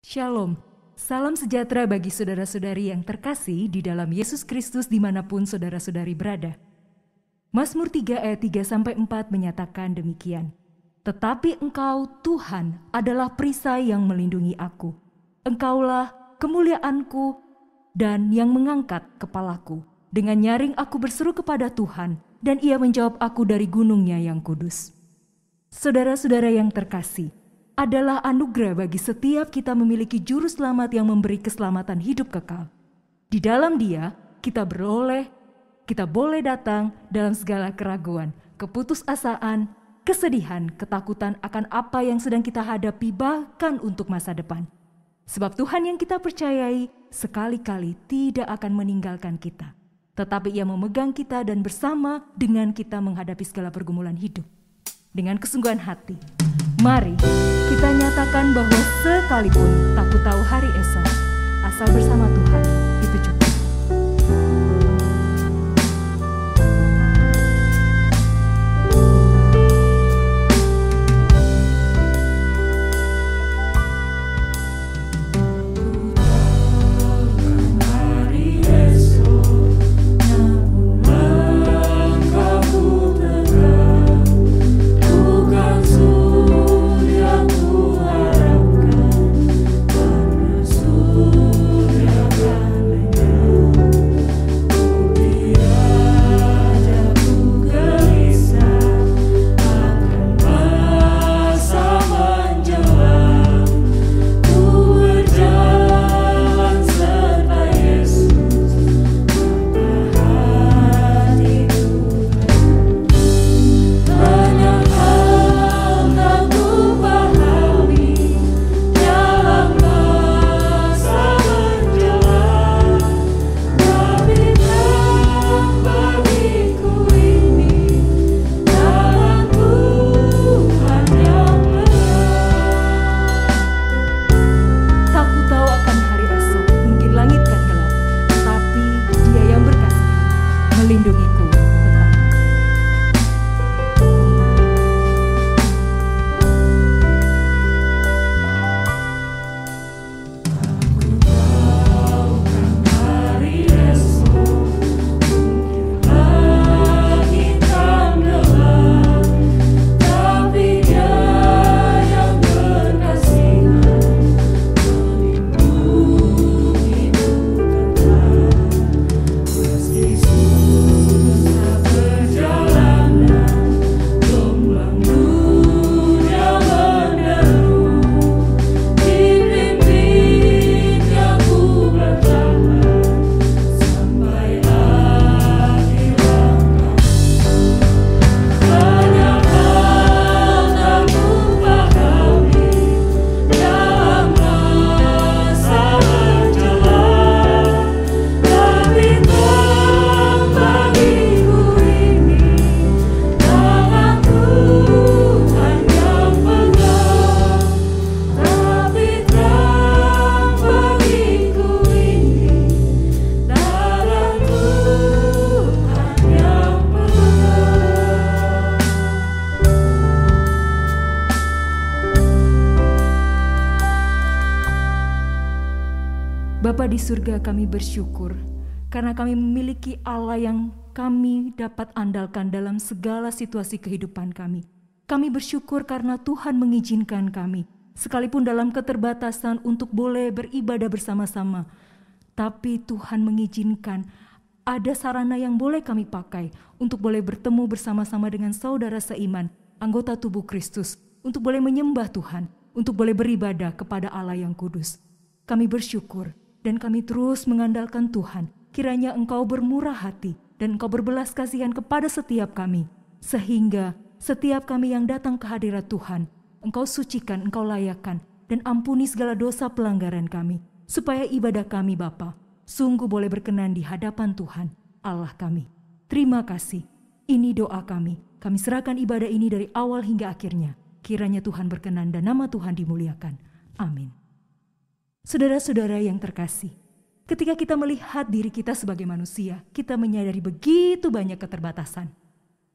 Shalom, salam sejahtera bagi saudara-saudari yang terkasih di dalam Yesus Kristus dimanapun saudara-saudari berada. Mazmur 3 ayat 3-4 menyatakan demikian. Tetapi Engkau, Tuhan, adalah perisai yang melindungi aku. Engkaulah kemuliaanku dan yang mengangkat kepalaku. Dengan nyaring aku berseru kepada Tuhan, dan Ia menjawab aku dari gunungnya yang kudus. Saudara-saudara yang terkasih, adalah anugerah bagi setiap kita memiliki juru selamat yang memberi keselamatan hidup kekal. Di dalam Dia, kita boleh datang dalam segala keraguan, keputusasaan, kesedihan, ketakutan akan apa yang sedang kita hadapi, bahkan untuk masa depan. Sebab Tuhan yang kita percayai sekali-kali tidak akan meninggalkan kita, tetapi Ia memegang kita dan bersama dengan kita menghadapi segala pergumulan hidup. Dengan kesungguhan hati, mari kita nyatakan bahwa sekalipun tak tahu hari esok, asal bersama Tuhan itu cukup. Melindungiku tetap. Bapa di surga, kami bersyukur karena kami memiliki Allah yang kami dapat andalkan dalam segala situasi kehidupan kami. Kami bersyukur karena Tuhan mengizinkan kami, sekalipun dalam keterbatasan, untuk boleh beribadah bersama-sama. Tapi Tuhan mengizinkan ada sarana yang boleh kami pakai untuk boleh bertemu bersama-sama dengan saudara seiman, anggota tubuh Kristus, untuk boleh menyembah Tuhan, untuk boleh beribadah kepada Allah yang kudus. Kami bersyukur dan kami terus mengandalkan Tuhan. Kiranya Engkau bermurah hati dan Engkau berbelas kasihan kepada setiap kami, sehingga setiap kami yang datang ke hadirat Tuhan, Engkau sucikan, Engkau layakkan, dan ampuni segala dosa pelanggaran kami, supaya ibadah kami Bapa sungguh boleh berkenan di hadapan Tuhan Allah kami. Terima kasih. Ini doa kami. Kami serahkan ibadah ini dari awal hingga akhirnya. Kiranya Tuhan berkenan dan nama Tuhan dimuliakan. Amin. Saudara-saudara yang terkasih, ketika kita melihat diri kita sebagai manusia, kita menyadari begitu banyak keterbatasan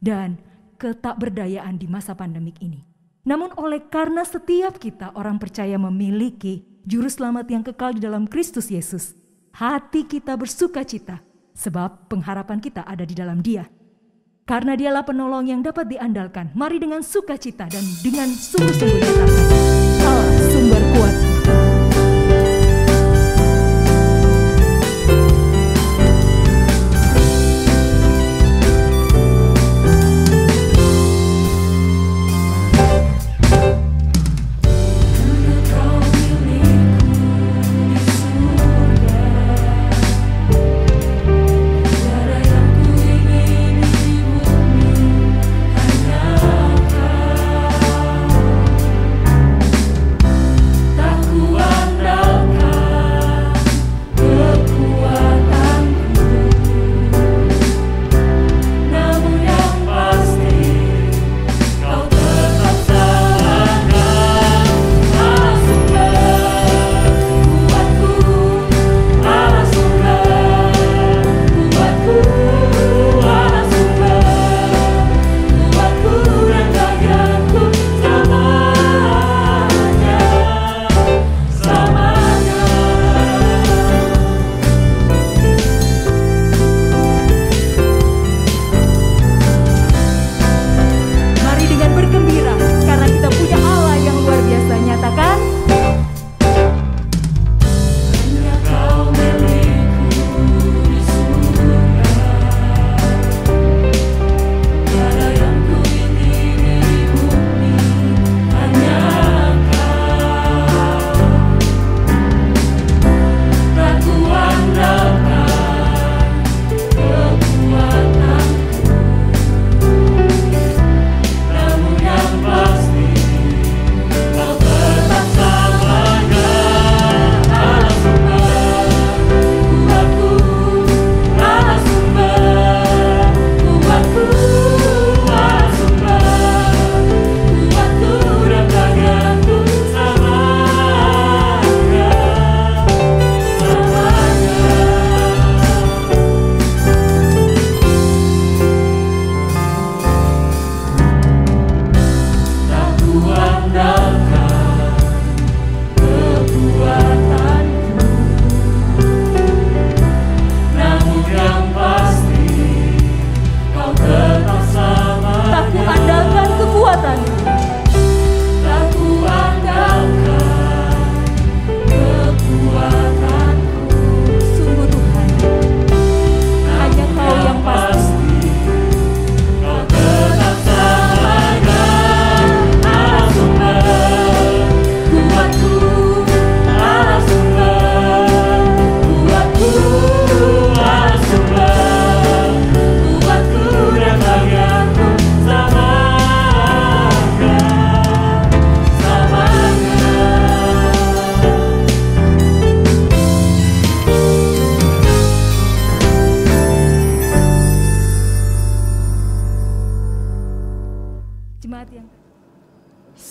dan ketakberdayaan di masa pandemik ini. Namun karena setiap kita orang percaya memiliki Juru Selamat yang kekal di dalam Kristus Yesus. Hati kita bersuka cita, sebab pengharapan kita ada di dalam Dia. Karena Dialah penolong yang dapat diandalkan, mari dengan sukacita dan dengan sungguh-sungguh nyatakan, Allah sumber kuat.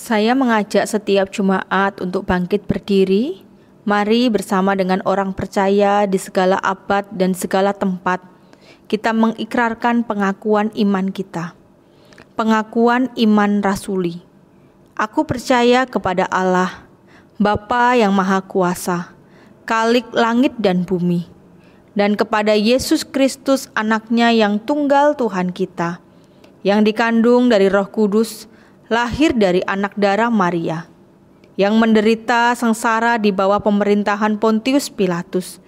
Saya mengajak setiap jemaat untuk bangkit berdiri. Mari bersama dengan orang percaya di segala abad dan segala tempat, kita mengikrarkan pengakuan iman kita. Pengakuan iman rasuli. Aku percaya kepada Allah, Bapa yang Maha Kuasa, Khalik langit dan bumi, dan kepada Yesus Kristus anaknya yang tunggal Tuhan kita, yang dikandung dari Roh Kudus, lahir dari anak darah Maria, yang menderita sengsara di bawah pemerintahan Pontius Pilatus,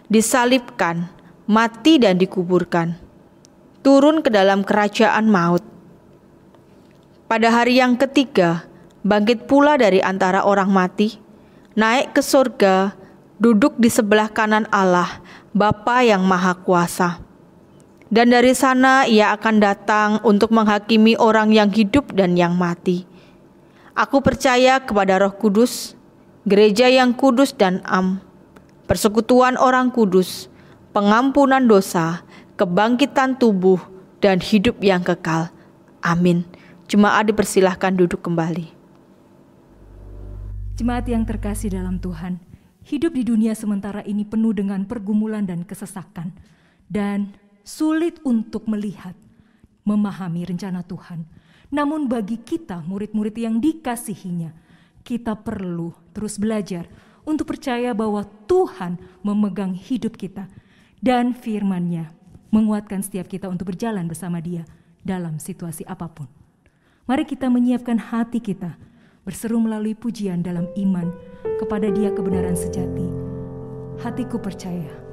disalibkan, mati dan dikuburkan, turun ke dalam kerajaan maut. Pada hari yang ketiga, bangkit pula dari antara orang mati, naik ke surga, duduk di sebelah kanan Allah, Bapa yang Maha Kuasa. Dan dari sana Ia akan datang untuk menghakimi orang yang hidup dan yang mati. Aku percaya kepada Roh Kudus, gereja yang kudus dan persekutuan orang kudus, pengampunan dosa, kebangkitan tubuh, dan hidup yang kekal. Amin. Jemaat dipersilahkan duduk kembali. Jemaat yang terkasih dalam Tuhan, hidup di dunia sementara ini penuh dengan pergumulan dan kesesakan, dan sulit untuk melihat, memahami rencana Tuhan. Namun bagi kita, murid-murid yang dikasihinya, kita perlu terus belajar untuk percaya bahwa Tuhan memegang hidup kita dan firman-Nya menguatkan setiap kita untuk berjalan bersama Dia dalam situasi apapun. Mari kita menyiapkan hati kita, berseru melalui pujian dalam iman kepada Dia kebenaran sejati. Hatiku percaya.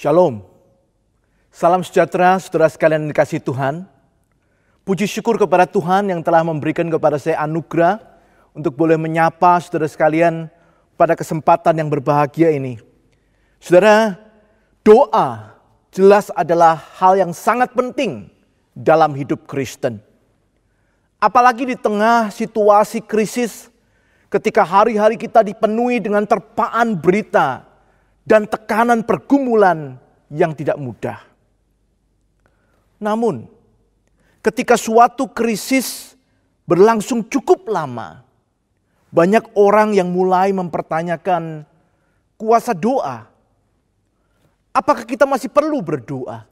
Shalom, salam sejahtera saudara sekalian yang dikasihi Tuhan. Puji syukur kepada Tuhan yang telah memberikan kepada saya anugerah untuk boleh menyapa saudara sekalian pada kesempatan yang berbahagia ini. Saudara, doa jelas adalah hal yang sangat penting dalam hidup Kristen. Apalagi di tengah situasi krisis ketika hari-hari kita dipenuhi dengan terpaan berita dan tekanan pergumulan yang tidak mudah. Namun, ketika suatu krisis berlangsung cukup lama, banyak orang yang mulai mempertanyakan kuasa doa. Apakah kita masih perlu berdoa?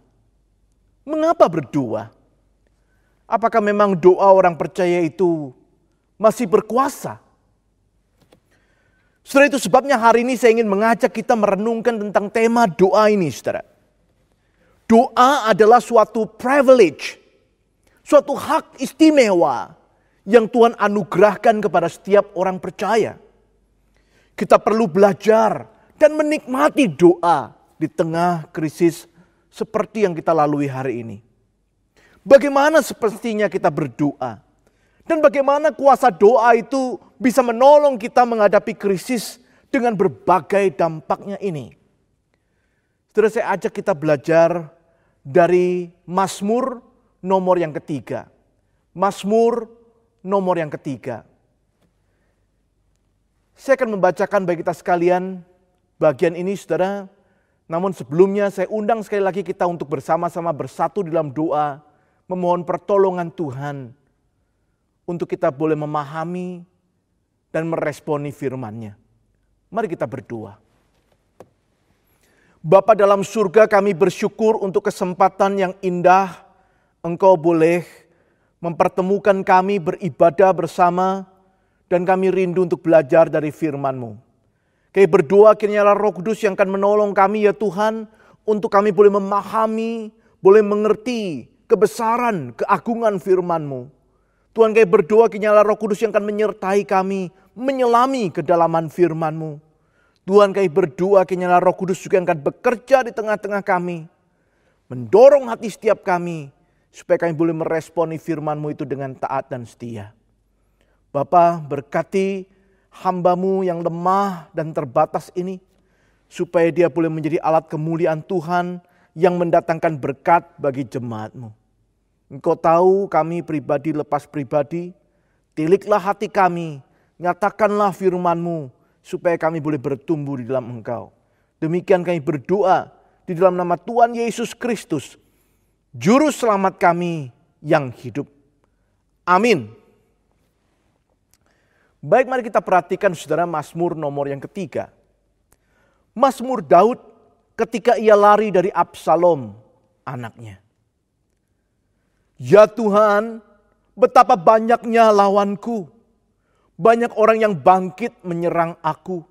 Mengapa berdoa? Apakah memang doa orang percaya itu masih berkuasa? Saudara, itu sebabnya hari ini saya ingin mengajak kita merenungkan tentang tema doa ini, saudara. Doa adalah suatu privilege, suatu hak istimewa yang Tuhan anugerahkan kepada setiap orang percaya. Kita perlu belajar dan menikmati doa di tengah krisis seperti yang kita lalui hari ini. Bagaimana sepertinya kita berdoa? Dan bagaimana kuasa doa itu bisa menolong kita menghadapi krisis dengan berbagai dampaknya ini. Saudara, saya ajak kita belajar dari Mazmur nomor yang ketiga. Mazmur nomor yang ketiga. Saya akan membacakan bagi kita sekalian bagian ini saudara. Namun sebelumnya saya undang sekali lagi kita untuk bersama-sama bersatu dalam doa. Memohon pertolongan Tuhan. Untuk kita boleh memahami dan meresponi firman-Nya. Mari kita berdoa. Bapa dalam surga, kami bersyukur untuk kesempatan yang indah Engkau boleh mempertemukan kami beribadah bersama dan kami rindu untuk belajar dari firman-Mu. Kami berdoa kiranya Roh Kudus yang akan menolong kami ya Tuhan untuk kami boleh memahami, boleh mengerti kebesaran, keagungan firman-Mu. Tuhan, kami berdoa kiranya Roh Kudus yang akan menyertai kami, menyelami kedalaman firman-Mu. Tuhan, kami berdoa kiranya Roh Kudus juga yang akan bekerja di tengah-tengah kami, mendorong hati setiap kami, supaya kami boleh meresponi firman-Mu itu dengan taat dan setia. Bapa, berkati hamba-Mu yang lemah dan terbatas ini, supaya dia boleh menjadi alat kemuliaan Tuhan yang mendatangkan berkat bagi jemaat-Mu. Engkau tahu kami pribadi lepas pribadi, tiliklah hati kami, nyatakanlah firman-Mu, supaya kami boleh bertumbuh di dalam Engkau. Demikian kami berdoa di dalam nama Tuhan Yesus Kristus, Juru Selamat kami yang hidup. Amin. Baik, mari kita perhatikan saudara Mazmur nomor yang ketiga. Mazmur Daud ketika ia lari dari Absalom anaknya. Ya Tuhan, betapa banyaknya lawanku. Banyak orang yang bangkit menyerang aku.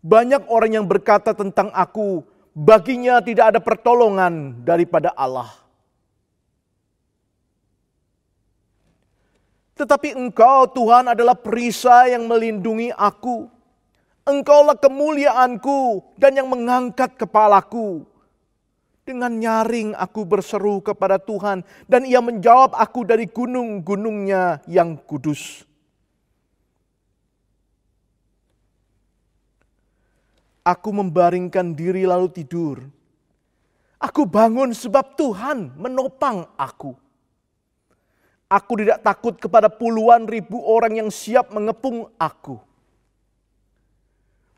Banyak orang yang berkata tentang aku, baginya tidak ada pertolongan daripada Allah. Tetapi Engkau Tuhan adalah perisai yang melindungi aku. Engkaulah kemuliaanku dan yang mengangkat kepalaku. Dengan nyaring aku berseru kepada Tuhan dan Ia menjawab aku dari gunung-gunungnya yang kudus. Aku membaringkan diri lalu tidur. Aku bangun sebab Tuhan menopang aku. Aku tidak takut kepada puluhan ribu orang yang siap mengepung aku.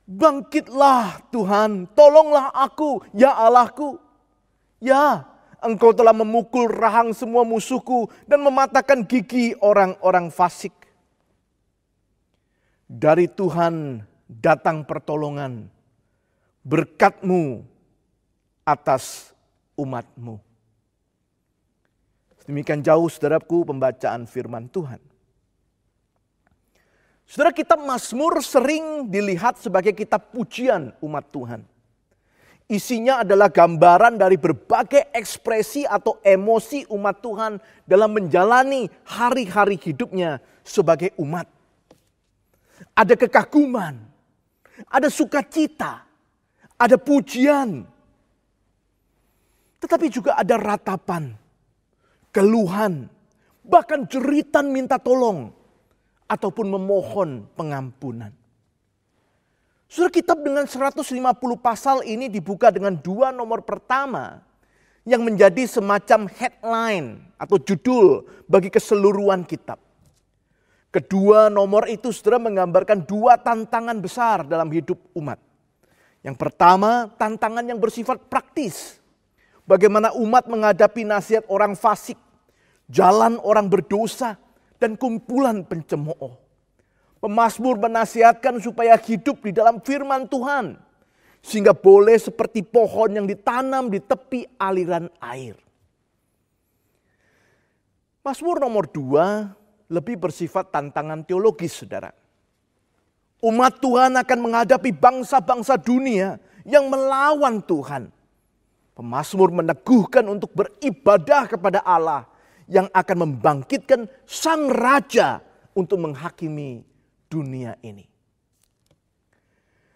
Bangkitlah Tuhan, tolonglah aku, ya Allahku. Ya, Engkau telah memukul rahang semua musuhku dan mematahkan gigi orang-orang fasik. Dari Tuhan datang pertolongan. Berkat-Mu atas umat-Mu. Demikian jauh saudaraku pembacaan firman Tuhan. Saudara, kitab Mazmur sering dilihat sebagai kitab pujian umat Tuhan. Isinya adalah gambaran dari berbagai ekspresi atau emosi umat Tuhan dalam menjalani hari-hari hidupnya sebagai umat. Ada kekaguman, ada sukacita, ada pujian, tetapi juga ada ratapan, keluhan, bahkan jeritan minta tolong, ataupun memohon pengampunan. Saudara, kitab dengan 150 pasal ini dibuka dengan dua nomor pertama yang menjadi semacam headline atau judul bagi keseluruhan kitab. Kedua nomor itu saudara menggambarkan dua tantangan besar dalam hidup umat. Yang pertama, tantangan yang bersifat praktis. Bagaimana umat menghadapi nasihat orang fasik, jalan orang berdosa, dan kumpulan pencemooh. Pemazmur menasihatkan supaya hidup di dalam firman Tuhan. Sehingga boleh seperti pohon yang ditanam di tepi aliran air. Mazmur nomor 2 lebih bersifat tantangan teologis, saudara. Umat Tuhan akan menghadapi bangsa-bangsa dunia yang melawan Tuhan. Pemazmur meneguhkan untuk beribadah kepada Allah yang akan membangkitkan sang raja untuk menghakimi dunia ini.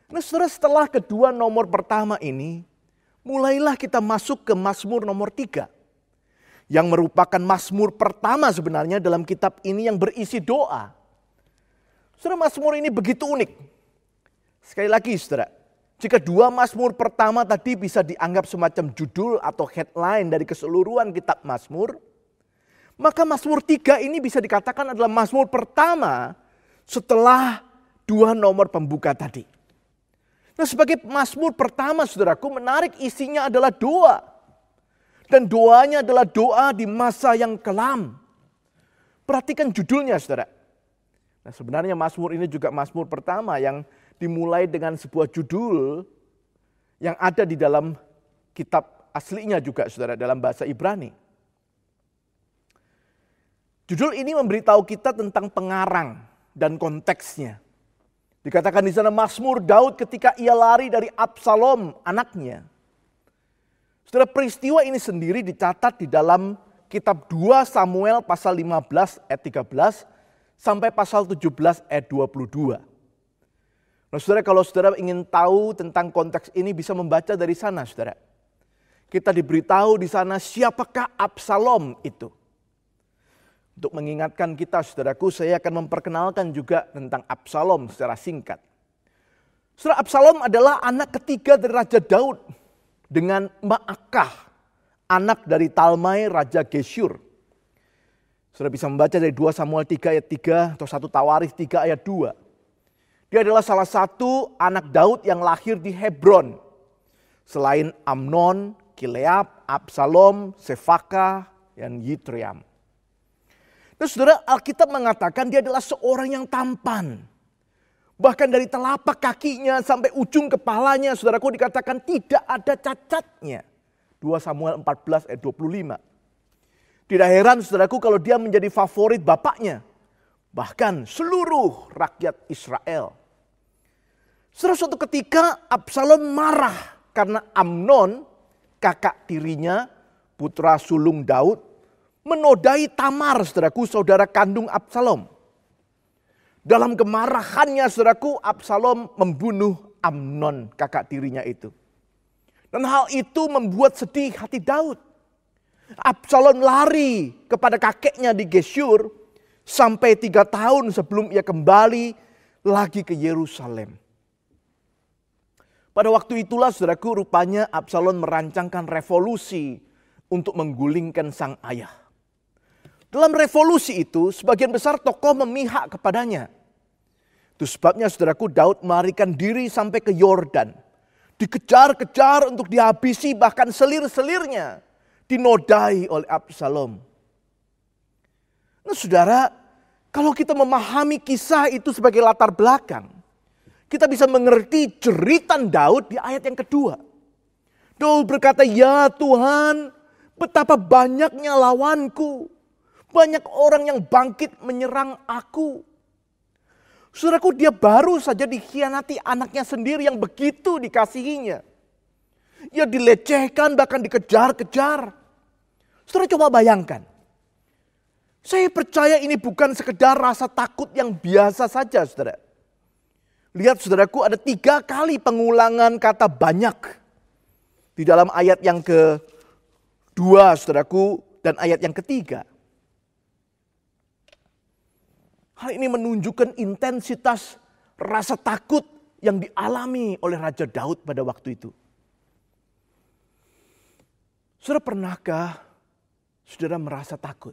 Nah, saudara, setelah kedua nomor pertama ini, mulailah kita masuk ke Mazmur nomor 3. Yang merupakan Mazmur pertama sebenarnya dalam kitab ini yang berisi doa. Saudara, Mazmur ini begitu unik. Sekali lagi saudara, jika dua Mazmur pertama tadi bisa dianggap semacam judul atau headline dari keseluruhan kitab Mazmur, Maka Mazmur 3 ini bisa dikatakan adalah Mazmur pertama setelah 2 nomor pembuka tadi. Nah, sebagai Mazmur pertama, saudaraku, menarik isinya adalah doa. Dan doanya adalah doa di masa yang kelam. Perhatikan judulnya, saudara. Nah, sebenarnya Mazmur ini juga Mazmur pertama yang dimulai dengan sebuah judul yang ada di dalam kitab aslinya juga, saudara, dalam bahasa Ibrani. Judul ini memberitahu kita tentang pengarang dan konteksnya. Dikatakan di sana Mazmur Daud ketika ia lari dari Absalom anaknya. Saudara, peristiwa ini sendiri dicatat di dalam kitab 2 Samuel pasal 15 ayat 13 sampai pasal 17 ayat 22. Nah, saudara, kalau saudara ingin tahu tentang konteks ini bisa membaca dari sana, saudara. Kita diberitahu di sana siapakah Absalom itu. Untuk mengingatkan kita, saudaraku, saya akan memperkenalkan juga tentang Absalom secara singkat. Saudara, Absalom adalah anak ketiga dari Raja Daud dengan Maakah, anak dari Talmai Raja Geshur. Saudara bisa membaca dari 2 Samuel 3 ayat 3 atau 1 Tawarikh 3 ayat 2. Dia adalah salah satu anak Daud yang lahir di Hebron. Selain Amnon, Kileab, Absalom, Sefaka, dan Yitream. Nah, saudara, Alkitab mengatakan dia adalah seorang yang tampan. Bahkan dari telapak kakinya sampai ujung kepalanya, saudaraku, dikatakan tidak ada cacatnya. 2 Samuel 14 ayat 25. Tidak heran, saudaraku, kalau dia menjadi favorit bapaknya. Bahkan seluruh rakyat Israel. Saudara, suatu ketika Absalom marah karena Amnon, kakak tirinya, putra sulung Daud, menodai Tamar, saudaraku, saudara kandung Absalom. Dalam kemarahannya, saudaraku, Absalom membunuh Amnon, kakak tirinya itu. Dan hal itu membuat sedih hati Daud. Absalom lari kepada kakeknya di Geshur sampai 3 tahun sebelum ia kembali lagi ke Yerusalem. Pada waktu itulah, saudaraku, rupanya Absalom merancangkan revolusi untuk menggulingkan sang ayah. Dalam revolusi itu, sebagian besar tokoh memihak kepadanya. Itu sebabnya, saudaraku, Daud melarikan diri sampai ke Yordan. Dikejar-kejar untuk dihabisi, bahkan selir-selirnya dinodai oleh Absalom. Nah, saudara, kalau kita memahami kisah itu sebagai latar belakang, kita bisa mengerti jeritan Daud di ayat yang kedua. Daud berkata, "Ya Tuhan, betapa banyaknya lawanku. Banyak orang yang bangkit menyerang aku." Saudaraku, dia baru saja dikhianati anaknya sendiri yang begitu dikasihinya. Ia dilecehkan, bahkan dikejar-kejar. Saudara, coba bayangkan. Saya percaya ini bukan sekedar rasa takut yang biasa saja, saudara. Lihat, saudaraku, ada 3 kali pengulangan kata banyak. Di dalam ayat yang kedua, saudaraku, dan ayat yang ketiga. Hal ini menunjukkan intensitas rasa takut yang dialami oleh Raja Daud pada waktu itu. Saudara, pernahkah saudara merasa takut?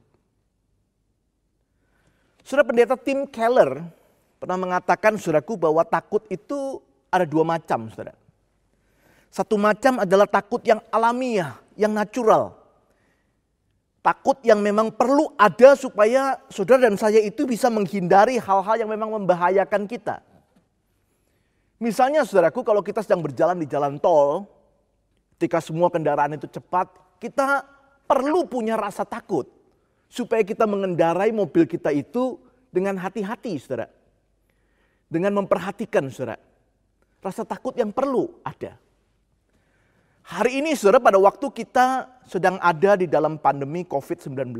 Saudara, pendeta Tim Keller pernah mengatakan, saudaraku, bahwa takut itu ada 2 macam, saudara. Satu macam adalah takut yang alamiah, yang natural. Takut yang memang perlu ada supaya saudara dan saya itu bisa menghindari hal-hal yang memang membahayakan kita. Misalnya, saudaraku, kalau kita sedang berjalan di jalan tol, ketika semua kendaraan itu cepat, kita perlu punya rasa takut. Supaya kita mengendarai mobil kita itu dengan hati-hati, saudara. Dengan memperhatikan, saudara. Rasa takut yang perlu ada. Hari ini, saudara, pada waktu kita sedang ada di dalam pandemi COVID-19,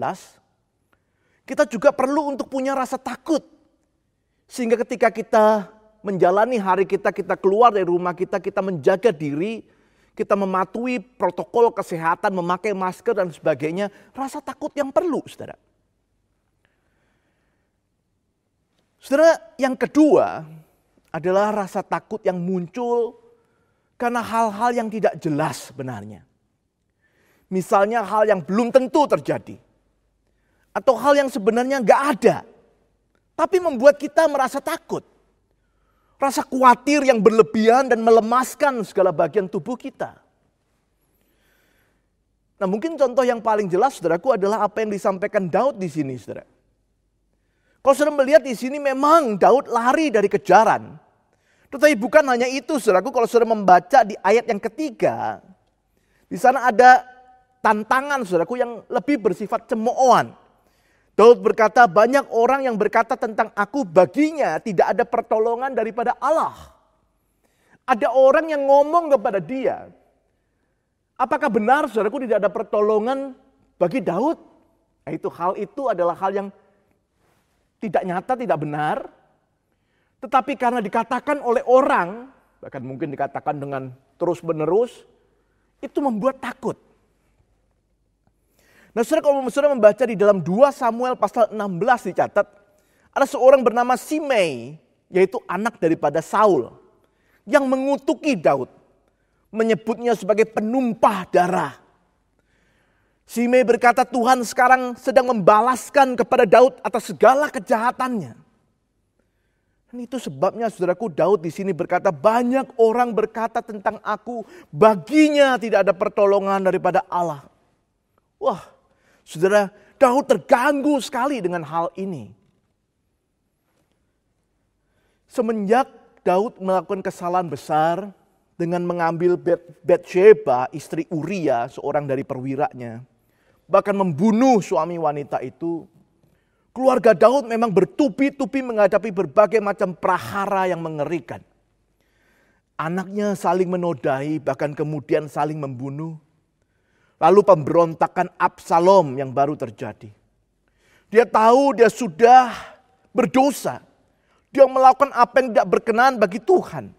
kita juga perlu untuk punya rasa takut. Sehingga ketika kita menjalani hari kita keluar dari rumah kita menjaga diri, kita mematuhi protokol kesehatan, memakai masker dan sebagainya. Rasa takut yang perlu, saudara. Saudara, yang kedua adalah rasa takut yang muncul karena hal-hal yang tidak jelas sebenarnya. Misalnya hal yang belum tentu terjadi. atau hal yang sebenarnya nggak ada, tapi membuat kita merasa takut. Rasa khawatir yang berlebihan dan melemaskan segala bagian tubuh kita. Nah, mungkin contoh yang paling jelas, saudaraku, adalah apa yang disampaikan Daud di sini, saudara. Kalau saudara melihat di sini memang Daud lari dari kejaran. Tetapi bukan hanya itu, saudaraku. Kalau saudara membaca di ayat yang ketiga, di sana ada tantangan, saudaraku, yang lebih bersifat cemoohan. Daud berkata, banyak orang yang berkata tentang aku, baginya tidak ada pertolongan daripada Allah. Ada orang yang ngomong kepada dia, apakah benar, saudaraku, tidak ada pertolongan bagi Daud? Nah, hal itu adalah hal yang tidak nyata, tidak benar. Tetapi karena dikatakan oleh orang, bahkan mungkin dikatakan dengan terus-menerus, itu membuat takut. Nah, saudara, kalau saudara membaca di dalam 2 Samuel pasal 16 dicatat, ada seorang bernama Simei, yaitu anak daripada Saul, yang mengutuki Daud, menyebutnya sebagai penumpah darah. Simei berkata, Tuhan sekarang sedang membalaskan kepada Daud atas segala kejahatannya. Dan itu sebabnya, saudaraku, Daud di sini berkata, banyak orang berkata tentang aku, baginya tidak ada pertolongan daripada Allah. Wah, saudara, Daud terganggu sekali dengan hal ini. Semenjak Daud melakukan kesalahan besar dengan mengambil Batsheba, istri Uria, seorang dari perwiranya, bahkan membunuh suami wanita itu, keluarga Daud memang bertubi-tubi menghadapi berbagai macam prahara yang mengerikan. Anaknya saling menodai, bahkan kemudian saling membunuh. Lalu pemberontakan Absalom yang baru terjadi. Dia tahu dia sudah berdosa. Dia melakukan apa yang tidak berkenan bagi Tuhan.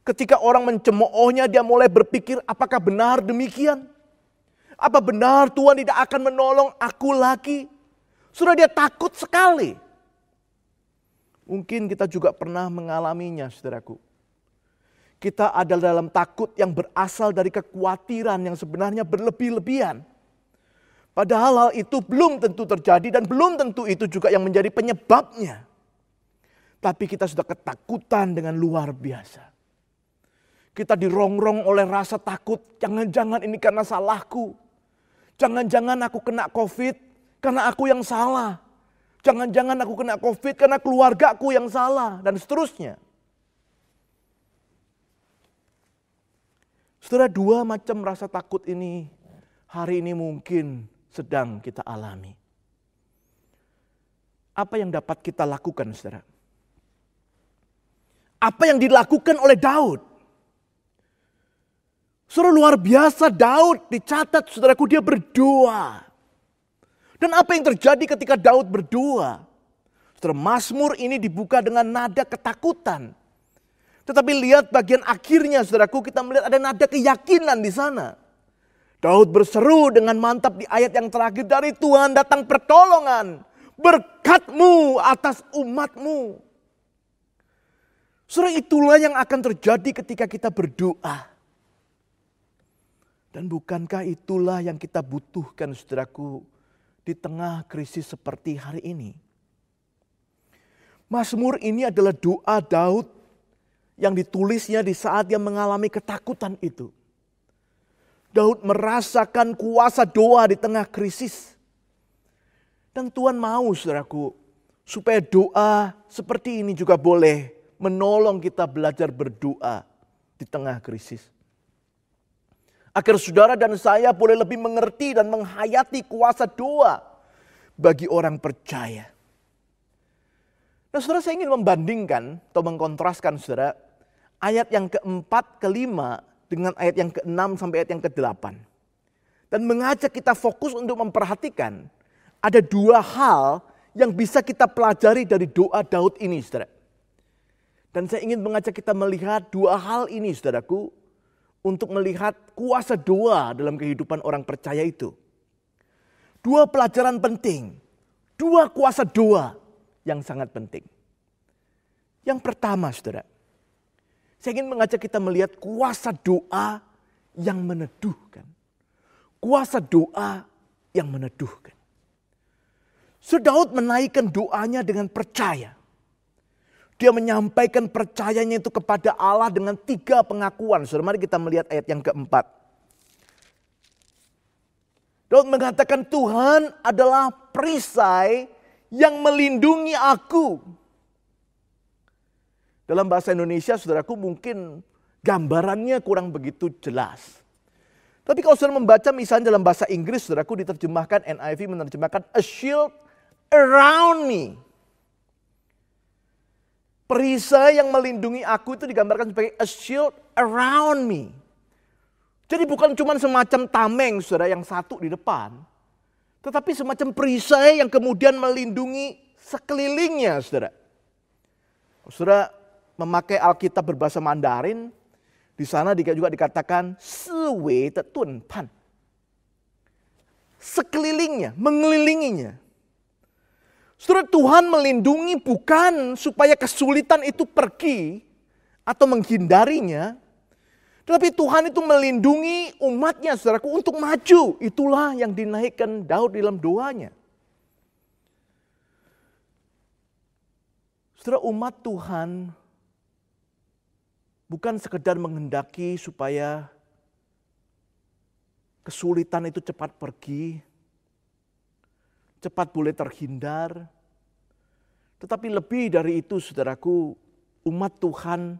Ketika orang mencemoohnya, dia mulai berpikir, apakah benar demikian? Apa benar Tuhan tidak akan menolong aku lagi? Sudah dia takut sekali. Mungkin kita juga pernah mengalaminya, saudaraku. Kita ada dalam takut yang berasal dari kekhawatiran yang sebenarnya berlebih-lebihan. Padahal hal itu belum tentu terjadi dan belum tentu itu juga yang menjadi penyebabnya. Tapi kita sudah ketakutan dengan luar biasa. Kita dirongrong oleh rasa takut, jangan-jangan ini karena salahku. Jangan-jangan aku kena COVID karena aku yang salah. Jangan-jangan aku kena COVID karena keluargaku yang salah, dan seterusnya. Saudara, 2 macam rasa takut ini hari ini mungkin sedang kita alami. Apa yang dapat kita lakukan, saudara? Apa yang dilakukan oleh Daud? Saudara, luar biasa Daud dicatat, saudaraku, dia berdoa. Dan apa yang terjadi ketika Daud berdoa? Saudara, Mazmur ini dibuka dengan nada ketakutan. Tetapi lihat bagian akhirnya, saudaraku, kita melihat ada nada keyakinan di sana. Daud berseru dengan mantap di ayat yang terakhir, dari Tuhan datang pertolongan, berkat-Mu atas umat-Mu. Saudara, itulah yang akan terjadi ketika kita berdoa. Dan bukankah itulah yang kita butuhkan, saudaraku, di tengah krisis seperti hari ini? Mazmur ini adalah doa Daud yang ditulisnya di saat dia mengalami ketakutan itu. Daud merasakan kuasa doa di tengah krisis. Dan Tuhan mau, saudaraku, supaya doa seperti ini juga boleh menolong kita belajar berdoa di tengah krisis. Agar saudara dan saya boleh lebih mengerti dan menghayati kuasa doa bagi orang percaya. Nah, saudara, saya ingin membandingkan atau mengkontraskan, saudara, ayat yang keempat, kelima dengan ayat yang ke-6 sampai ayat yang ke-8. Dan mengajak kita fokus untuk memperhatikan ada 2 hal yang bisa kita pelajari dari doa Daud ini, saudara. Dan saya ingin mengajak kita melihat 2 hal ini, saudaraku, untuk melihat kuasa doa dalam kehidupan orang percaya itu. 2 pelajaran penting, 2 kuasa doa yang sangat penting. Yang pertama, saudara, saya ingin mengajak kita melihat kuasa doa yang meneduhkan. Kuasa doa yang meneduhkan. Daud menaikkan doanya dengan percaya. Dia menyampaikan percayanya itu kepada Allah dengan 3 pengakuan. Saudara, mari kita melihat ayat yang keempat. Daud mengatakan, Tuhan adalah perisai yang melindungi aku. Dalam bahasa Indonesia, saudaraku, mungkin gambarannya kurang begitu jelas. Tapi kalau saudara membaca misalnya dalam bahasa Inggris, saudaraku, diterjemahkan, NIV menerjemahkan a shield around me. Perisai yang melindungi aku itu digambarkan sebagai a shield around me. Jadi bukan cuma semacam tameng, saudara, yang satu di depan. Tetapi semacam perisai yang kemudian melindungi sekelilingnya, saudara. Saudara memakai Alkitab berbahasa Mandarin, di sana juga dikatakan siwei de tun pan. Sekelilingnya, mengelilinginya. Saudara, Tuhan melindungi bukan supaya kesulitan itu pergi atau menghindarinya. Tetapi Tuhan itu melindungi umatnya, saudaraku, untuk maju. Itulah yang dinaikkan Daud dalam doanya. Saudara, umat Tuhan bukan sekedar menghendaki supaya kesulitan itu cepat pergi, cepat boleh terhindar. Tetapi lebih dari itu, saudaraku, umat Tuhan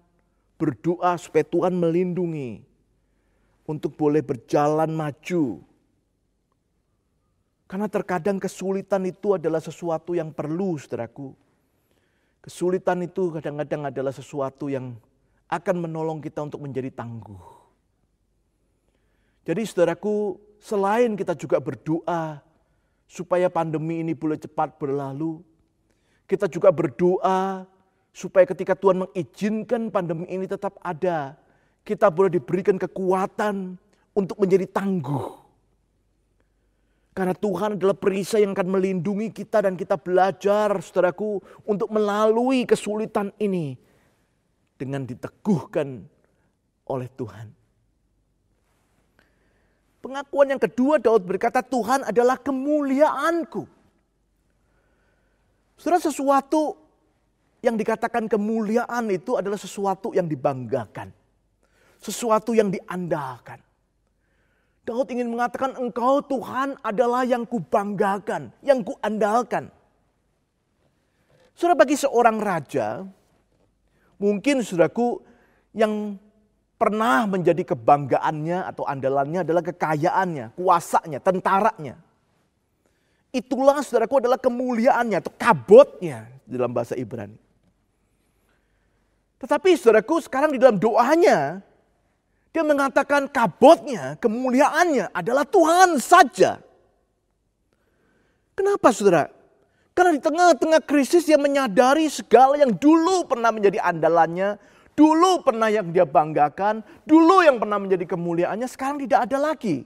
berdoa supaya Tuhan melindungi untuk boleh berjalan maju. Karena terkadang kesulitan itu adalah sesuatu yang perlu, saudaraku. Kesulitan itu kadang-kadang adalah sesuatu yang akan menolong kita untuk menjadi tangguh. Jadi saudaraku, selain kita juga berdoa supaya pandemi ini boleh cepat berlalu, kita juga berdoa supaya ketika Tuhan mengizinkan pandemi ini tetap ada, kita boleh diberikan kekuatan untuk menjadi tangguh. Karena Tuhan adalah perisai yang akan melindungi kita dan kita belajar, saudaraku, untuk melalui kesulitan ini dengan diteguhkan oleh Tuhan. Pengakuan yang kedua, Daud berkata, Tuhan adalah kemuliaanku. Saudara, sesuatu yang dikatakan kemuliaan itu adalah sesuatu yang dibanggakan. Sesuatu yang diandalkan. Daud ingin mengatakan, Engkau Tuhan adalah yang kubanggakan, yang kuandalkan. Saudara, bagi seorang raja, mungkin saudaraku yang pernah menjadi kebanggaannya atau andalannya adalah kekayaannya, kuasanya, tentaranya. Itulah saudaraku adalah kemuliaannya atau kabotnya dalam bahasa Ibrani. Tetapi saudaraku sekarang di dalam doanya, dia mengatakan kabotnya, kemuliaannya adalah Tuhan saja. Kenapa saudara? Karena di tengah-tengah krisis dia menyadari segala yang dulu pernah menjadi andalannya, dulu pernah yang dia banggakan, dulu yang pernah menjadi kemuliaannya, sekarang tidak ada lagi.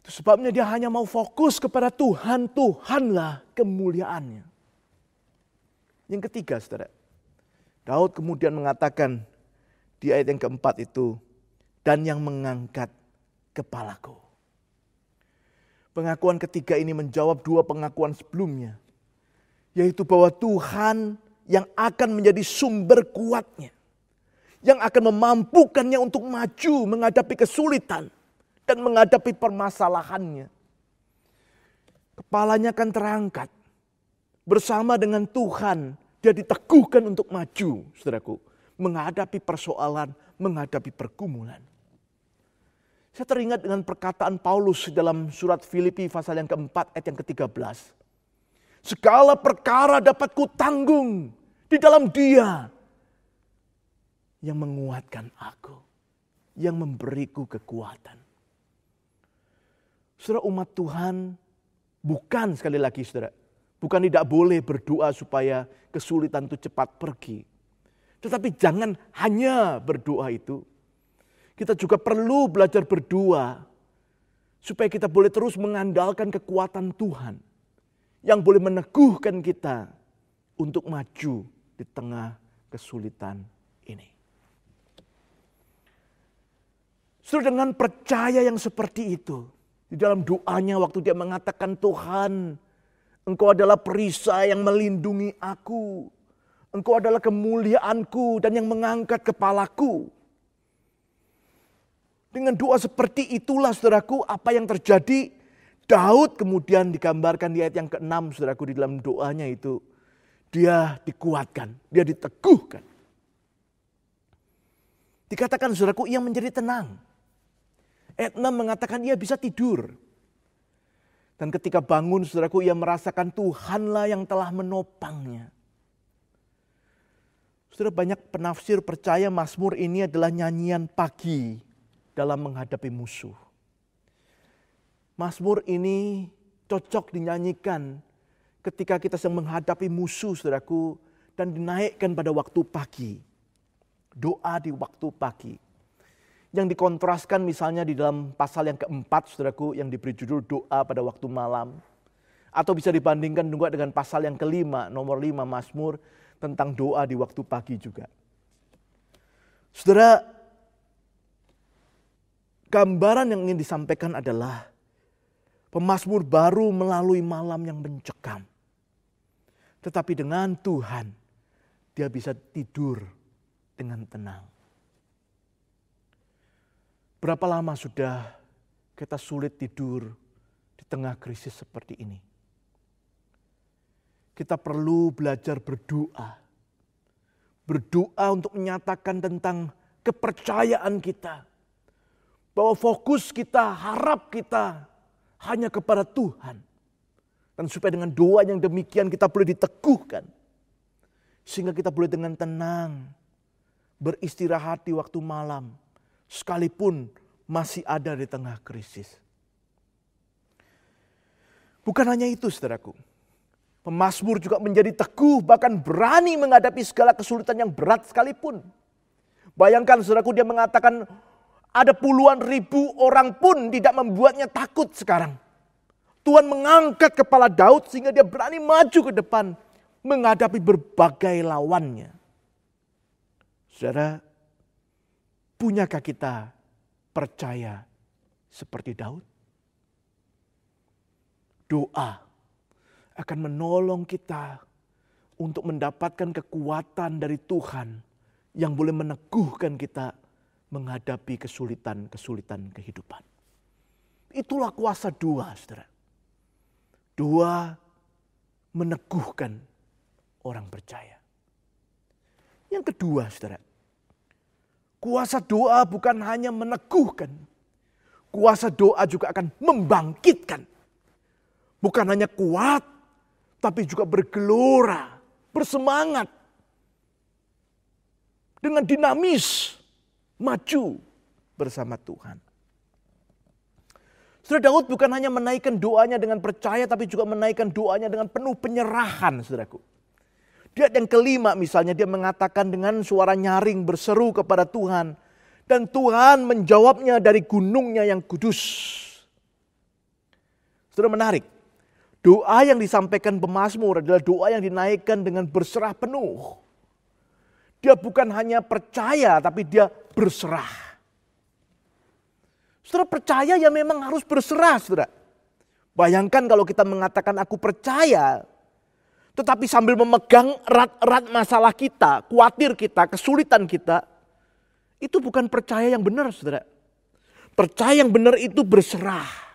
Itu sebabnya dia hanya mau fokus kepada Tuhan, Tuhanlah kemuliaannya. Yang ketiga, saudara, Daud kemudian mengatakan di ayat yang keempat itu, dan yang mengangkat kepalaku. Pengakuan ketiga ini menjawab 2 pengakuan sebelumnya, yaitu bahwa Tuhan yang akan menjadi sumber kuatnya, yang akan memampukannya untuk maju menghadapi kesulitan dan menghadapi permasalahannya. Kepalanya akan terangkat. Bersama dengan Tuhan, dia diteguhkan untuk maju, saudaraku. Menghadapi persoalan, menghadapi pergumulan. Saya teringat dengan perkataan Paulus dalam surat Filipi pasal yang keempat ayat yang ke-13. Segala perkara dapat kutanggung di dalam Dia yang menguatkan aku, yang memberiku kekuatan. Saudara, umat Tuhan bukan, sekali lagi saudara, bukan tidak boleh berdoa supaya kesulitan itu cepat pergi. Tetapi jangan hanya berdoa itu. Kita juga perlu belajar berdoa supaya kita boleh terus mengandalkan kekuatan Tuhan yang boleh meneguhkan kita untuk maju di tengah kesulitan ini. Saudara, dengan percaya yang seperti itu, Di dalam doanya waktu dia mengatakan, Tuhan, Engkau adalah perisai yang melindungi aku. Engkau adalah kemuliaanku dan yang mengangkat kepalaku. Dengan doa seperti itulah saudaraku apa yang terjadi. Daud kemudian digambarkan di ayat yang ke-6 saudaraku di dalam doanya itu. Dia dikuatkan, dia diteguhkan. Dikatakan saudaraku ia menjadi tenang. Ayat 6 mengatakan ia bisa tidur. Dan ketika bangun saudaraku ia merasakan Tuhanlah yang telah menopangnya. Saudara, banyak penafsir percaya Mazmur ini adalah nyanyian pagi dalam menghadapi musuh. Mazmur ini cocok dinyanyikan ketika kita sedang menghadapi musuh saudaraku dan dinaikkan pada waktu pagi. Doa di waktu pagi. Yang dikontraskan misalnya di dalam pasal yang keempat saudaraku yang diberi judul doa pada waktu malam. Atau bisa dibandingkan juga dengan pasal yang kelima, nomor 5 Mazmur tentang doa di waktu pagi juga. Saudara, gambaran yang ingin disampaikan adalah pemazmur baru melalui malam yang mencekam. Tetapi dengan Tuhan, dia bisa tidur dengan tenang. Berapa lama sudah kita sulit tidur di tengah krisis seperti ini? Kita perlu belajar berdoa. Berdoa untuk menyatakan tentang kepercayaan kita. Bahwa fokus kita, harap kita hanya kepada Tuhan. Dan supaya dengan doa yang demikian kita boleh diteguhkan. Sehingga kita boleh dengan tenang beristirahat di waktu malam. Sekalipun masih ada di tengah krisis. Bukan hanya itu saudaraku. Pemazmur juga menjadi teguh bahkan berani menghadapi segala kesulitan yang berat sekalipun. Bayangkan saudaraku dia mengatakan ada puluhan ribu orang pun tidak membuatnya takut sekarang. Tuhan mengangkat kepala Daud sehingga dia berani maju ke depan menghadapi berbagai lawannya. Saudara, punyakah kita percaya seperti Daud? Doa akan menolong kita untuk mendapatkan kekuatan dari Tuhan yang boleh meneguhkan kita menghadapi kesulitan-kesulitan kehidupan. Itulah kuasa doa, saudara. Doa meneguhkan orang percaya. Yang kedua, saudara. Kuasa doa bukan hanya meneguhkan. Kuasa doa juga akan membangkitkan. Bukan hanya kuat, tapi juga bergelora, bersemangat. Dengan dinamis, maju bersama Tuhan. Saudara, Daud bukan hanya menaikkan doanya dengan percaya, tapi juga menaikkan doanya dengan penuh penyerahan, saudaraku. Di ayat yang kelima misalnya dia mengatakan dengan suara nyaring berseru kepada Tuhan. Dan Tuhan menjawabnya dari gunungnya yang kudus. Saudara, menarik. Doa yang disampaikan pemazmur adalah doa yang dinaikkan dengan berserah penuh. Dia bukan hanya percaya, tapi dia berserah. Saudara, percaya ya memang harus berserah, saudara. Bayangkan kalau kita mengatakan aku percaya, tetapi sambil memegang erat-erat masalah kita, khawatir kita, kesulitan kita, itu bukan percaya yang benar, saudara. Percaya yang benar itu berserah.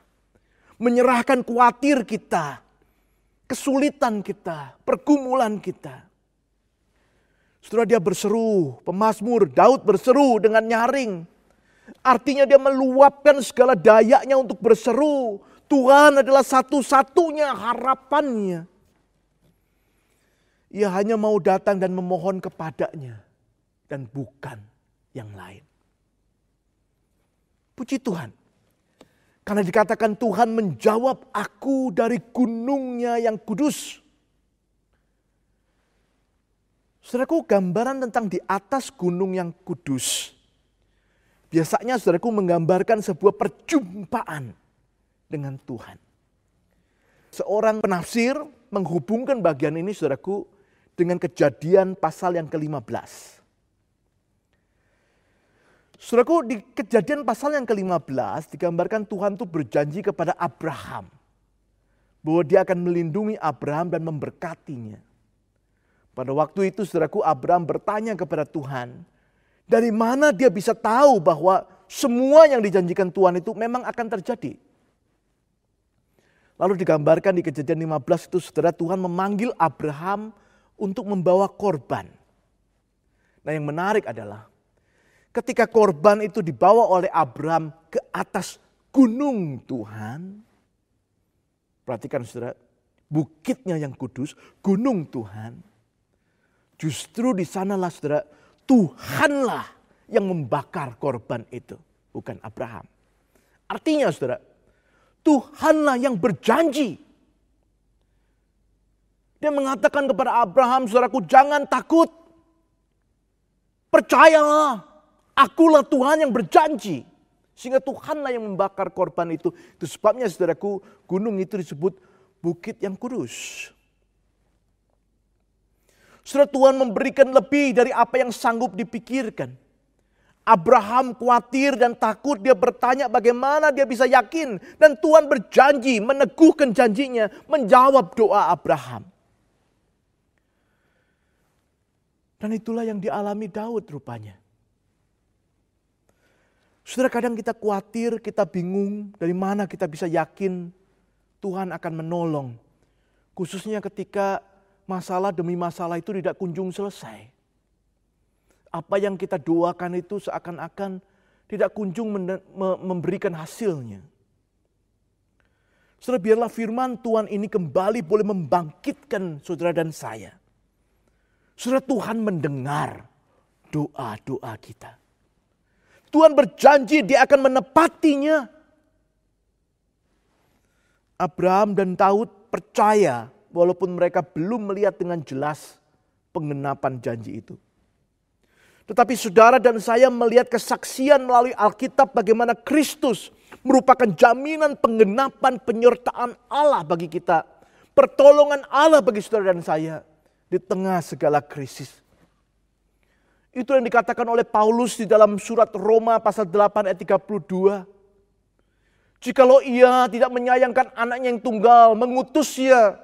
Menyerahkan khawatir kita, kesulitan kita, pergumulan kita. Saudara, dia berseru, pemazmur Daud berseru dengan nyaring. Artinya dia meluapkan segala dayanya untuk berseru. Tuhan adalah satu-satunya harapannya. Ia hanya mau datang dan memohon kepadanya. Dan bukan yang lain. Puji Tuhan. Karena dikatakan Tuhan menjawab aku dari gunungnya yang kudus. Saudaraku, gambaran tentang di atas gunung yang kudus. Biasanya saudaraku menggambarkan sebuah perjumpaan dengan Tuhan. Seorang penafsir menghubungkan bagian ini saudaraku dengan Kejadian pasal yang ke-15. Saudaraku, di Kejadian pasal yang ke-15 digambarkan Tuhan itu berjanji kepada Abraham bahwa dia akan melindungi Abraham dan memberkatinya. Pada waktu itu saudaraku, Abraham bertanya kepada Tuhan, dari mana dia bisa tahu bahwa semua yang dijanjikan Tuhan itu memang akan terjadi. Lalu digambarkan di Kejadian 15 itu saudara, Tuhan memanggil Abraham untuk membawa korban. Nah, yang menarik adalah ketika korban itu dibawa oleh Abraham ke atas gunung Tuhan. Perhatikan saudara, bukitnya yang kudus, gunung Tuhan. Justru di sanalah saudara, Tuhanlah yang membakar korban itu, bukan Abraham. Artinya saudara, Tuhanlah yang berjanji. Dia mengatakan kepada Abraham, saudaraku, jangan takut. Percayalah, akulah Tuhan yang berjanji. Sehingga Tuhanlah yang membakar korban itu. Itu sebabnya saudaraku, gunung itu disebut bukit yang kudus. Saudara, Tuhan memberikan lebih dari apa yang sanggup dipikirkan. Abraham khawatir dan takut, dia bertanya bagaimana dia bisa yakin. Dan Tuhan berjanji, meneguhkan janjinya, menjawab doa Abraham. Dan itulah yang dialami Daud rupanya. Saudara, kadang kita khawatir, kita bingung dari mana kita bisa yakin Tuhan akan menolong. Khususnya ketika masalah demi masalah itu tidak kunjung selesai. Apa yang kita doakan itu seakan-akan tidak kunjung memberikan hasilnya. Saudara, biarlah firman Tuhan ini kembali boleh membangkitkan saudara dan saya. Saudara, Tuhan mendengar doa-doa kita. Tuhan berjanji dia akan menepatinya. Abraham dan Daud percaya walaupun mereka belum melihat dengan jelas penggenapan janji itu. Tetapi saudara dan saya melihat kesaksian melalui Alkitab bagaimana Kristus merupakan jaminan penggenapan penyertaan Allah bagi kita. Pertolongan Allah bagi saudara dan saya di tengah segala krisis. Itu yang dikatakan oleh Paulus di dalam surat Roma pasal 8 ayat 32. Jikalau ia tidak menyayangkan anaknya yang tunggal, mengutusnya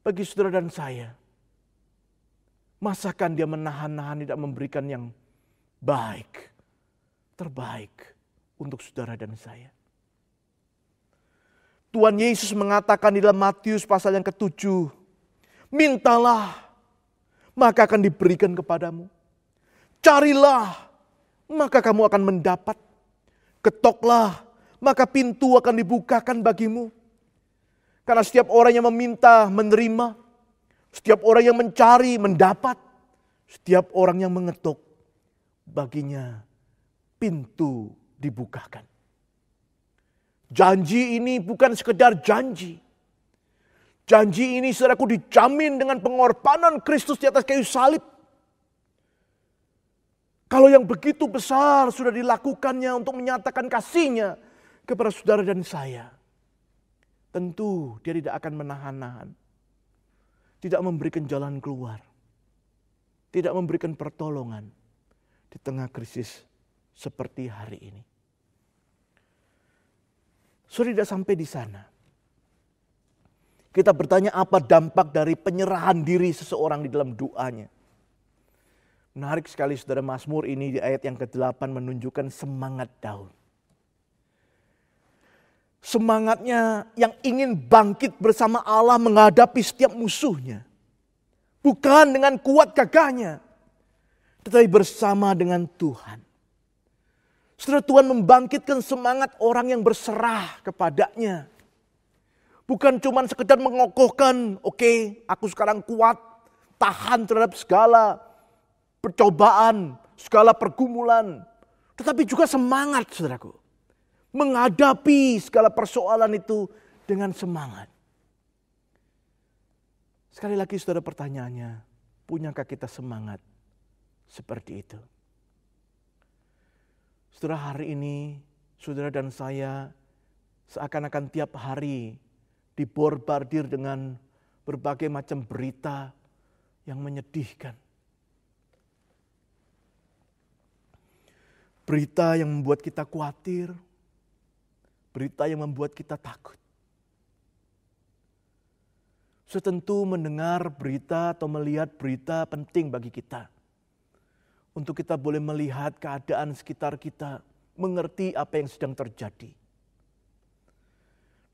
bagi saudara dan saya. Masakan dia menahan-nahan tidak memberikan yang baik, terbaik untuk saudara dan saya. Tuhan Yesus mengatakan di dalam Matius pasal yang ke-7, mintalah maka akan diberikan kepadamu. Carilah maka kamu akan mendapat. Ketoklah maka pintu akan dibukakan bagimu. Karena setiap orang yang meminta menerima. Setiap orang yang mencari mendapat. Setiap orang yang mengetuk baginya pintu dibukakan. Janji ini bukan sekedar janji. Janji ini saudaraku dijamin dengan pengorbanan Kristus di atas kayu salib. Kalau yang begitu besar sudah dilakukannya untuk menyatakan kasihnya kepada saudara dan saya. Tentu dia tidak akan menahan-nahan. Tidak memberikan jalan keluar. Tidak memberikan pertolongan di tengah krisis seperti hari ini. Sudah tidak sampai di sana. Kita bertanya apa dampak dari penyerahan diri seseorang di dalam doanya. Menarik sekali saudara, Mazmur ini di ayat yang ke-8 menunjukkan semangat Daud. Semangatnya yang ingin bangkit bersama Allah menghadapi setiap musuhnya. Bukan dengan kuat gagahnya, tetapi bersama dengan Tuhan. Saudara, Tuhan membangkitkan semangat orang yang berserah kepadanya. Bukan cuma sekedar mengokohkan, oke, aku sekarang kuat, tahan terhadap segala percobaan, segala pergumulan. Tetapi juga semangat, saudaraku. Menghadapi segala persoalan itu dengan semangat. Sekali lagi saudara, pertanyaannya, punyakah kita semangat seperti itu? Saudara, hari ini saudara dan saya seakan-akan tiap hari dibombardir dengan berbagai macam berita yang menyedihkan. Berita yang membuat kita khawatir, berita yang membuat kita takut. Tentu mendengar berita atau melihat berita penting bagi kita. Untuk kita boleh melihat keadaan sekitar kita, mengerti apa yang sedang terjadi.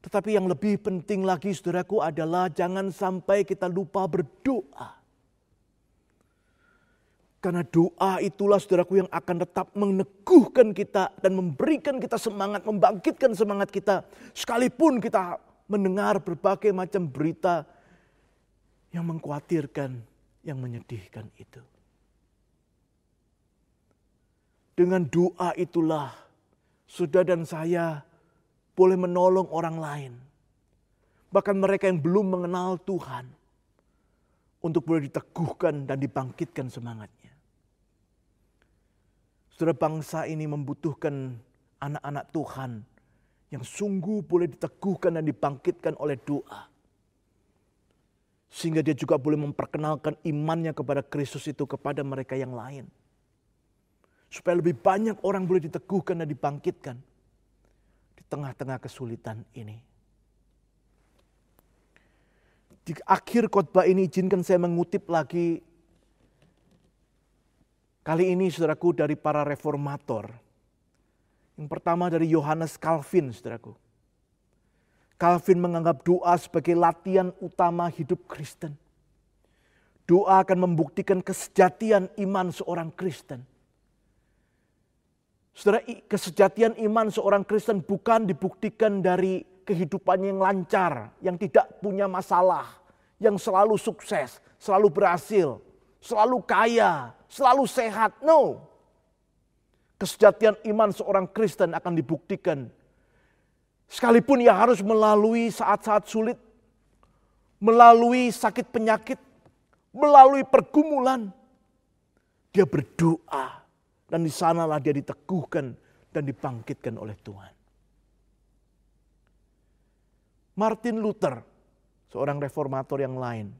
Tetapi yang lebih penting lagi saudaraku adalah jangan sampai kita lupa berdoa. Karena doa itulah saudaraku yang akan tetap meneguhkan kita dan memberikan kita semangat, membangkitkan semangat kita. Sekalipun kita mendengar berbagai macam berita yang mengkhawatirkan, yang menyedihkan itu. Dengan doa itulah saudara dan saya boleh menolong orang lain. Bahkan mereka yang belum mengenal Tuhan. Untuk boleh diteguhkan dan dibangkitkan semangatnya. Saudara, bangsa ini membutuhkan anak-anak Tuhan yang sungguh boleh diteguhkan dan dibangkitkan oleh doa. Sehingga dia juga boleh memperkenalkan imannya kepada Kristus itu kepada mereka yang lain. Supaya lebih banyak orang boleh diteguhkan dan dibangkitkan di tengah-tengah kesulitan ini. Di akhir khotbah ini izinkan saya mengutip lagi. Kali ini saudaraku dari para reformator. Yang pertama dari Johannes Calvin saudaraku. Calvin menganggap doa sebagai latihan utama hidup Kristen. Doa akan membuktikan kesejatian iman seorang Kristen. Saudara, kesejatian iman seorang Kristen bukan dibuktikan dari kehidupannya yang lancar, yang tidak punya masalah, yang selalu sukses, selalu berhasil, selalu kaya, selalu sehat. No. Kesejatian iman seorang Kristen akan dibuktikan sekalipun ia harus melalui saat-saat sulit, melalui sakit penyakit, melalui pergumulan. Dia berdoa dan di sanalah dia diteguhkan dan dibangkitkan oleh Tuhan. Martin Luther, seorang reformator yang lain.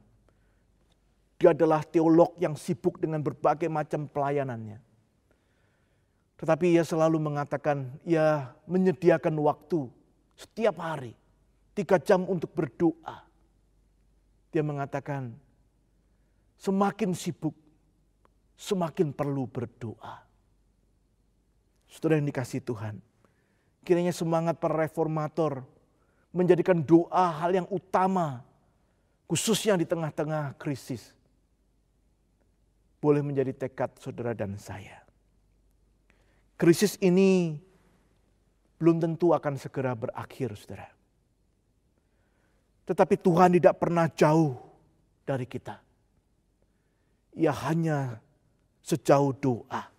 Dia adalah teolog yang sibuk dengan berbagai macam pelayanannya. Tetapi ia selalu mengatakan, ia menyediakan waktu setiap hari 3 jam untuk berdoa. Dia mengatakan, semakin sibuk, semakin perlu berdoa. Saudara yang dikasihi Tuhan, kiranya semangat para reformator menjadikan doa hal yang utama, khususnya di tengah-tengah krisis, boleh menjadi tekad saudara dan saya. Krisis ini belum tentu akan segera berakhir, saudara. Tetapi Tuhan tidak pernah jauh dari kita. Ia hanya sejauh doa.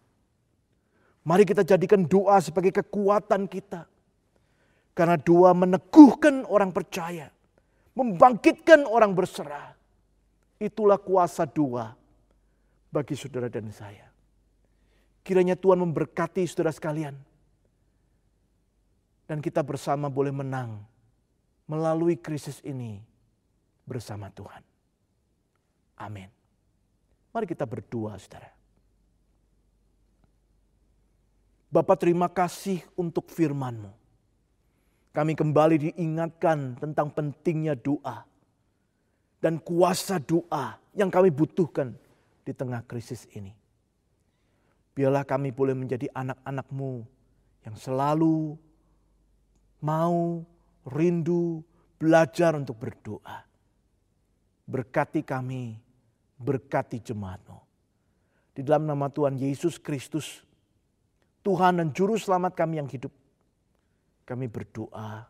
Mari kita jadikan doa sebagai kekuatan kita. Karena doa meneguhkan orang percaya. Membangkitkan orang berserah. Itulah kuasa doa bagi saudara dan saya. Kiranya Tuhan memberkati saudara sekalian. Dan kita bersama boleh menang melalui krisis ini bersama Tuhan. Amin. Mari kita berdoa, saudara. Bapa, terima kasih untuk firman-Mu. Kami kembali diingatkan tentang pentingnya doa dan kuasa doa yang kami butuhkan di tengah krisis ini. Biarlah kami boleh menjadi anak-anak-Mu yang selalu mau, rindu, belajar untuk berdoa. Berkati kami, berkati jemaat-Mu. Di dalam nama Tuhan Yesus Kristus, Tuhan dan Juru Selamat kami yang hidup, kami berdoa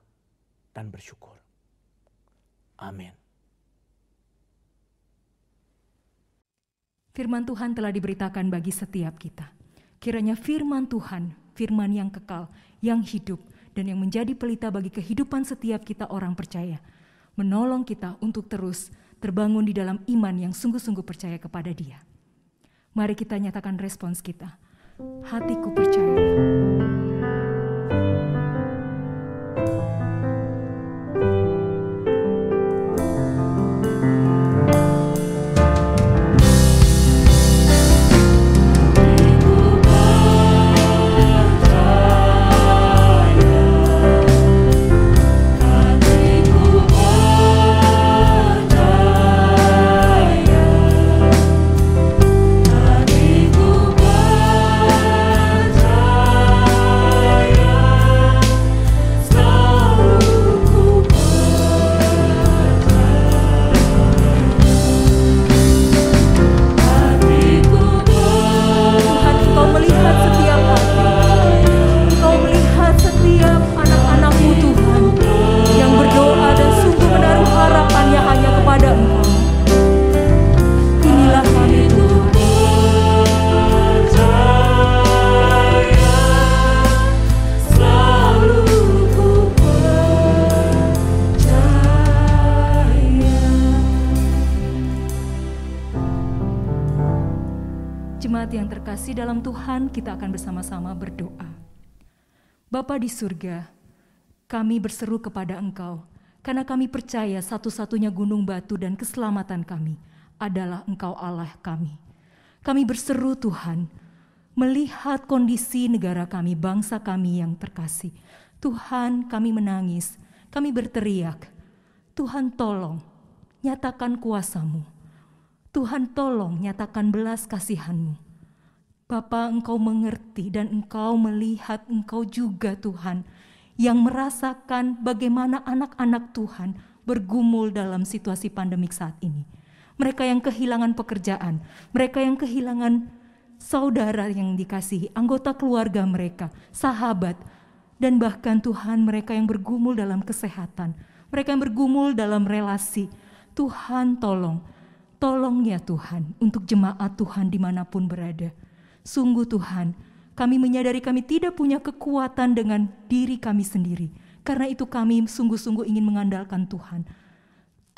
dan bersyukur. Amin. Firman Tuhan telah diberitakan bagi setiap kita. Kiranya firman Tuhan, firman yang kekal, yang hidup, dan yang menjadi pelita bagi kehidupan setiap kita orang percaya, menolong kita untuk terus terbangun di dalam iman yang sungguh-sungguh percaya kepada Dia. Mari kita nyatakan respons kita. Hatiku percaya. Jemaat yang terkasih dalam Tuhan, kita akan bersama-sama berdoa. Bapa di surga, kami berseru kepada Engkau, karena kami percaya satu-satunya gunung batu dan keselamatan kami adalah Engkau Allah kami. Kami berseru Tuhan, melihat kondisi negara kami, bangsa kami yang terkasih. Tuhan, kami menangis, kami berteriak, Tuhan tolong, nyatakan kuasa-Mu. Tuhan tolong nyatakan belas kasihan-Mu. Bapa, Engkau mengerti dan Engkau melihat, Engkau juga Tuhan yang merasakan bagaimana anak-anak Tuhan bergumul dalam situasi pandemik saat ini. Mereka yang kehilangan pekerjaan, mereka yang kehilangan saudara yang dikasihi, anggota keluarga mereka, sahabat, dan bahkan Tuhan mereka yang bergumul dalam kesehatan, mereka yang bergumul dalam relasi. Tuhan tolong ya Tuhan untuk jemaat Tuhan dimanapun berada. Sungguh Tuhan, kami menyadari kami tidak punya kekuatan dengan diri kami sendiri. Karena itu kami sungguh-sungguh ingin mengandalkan Tuhan.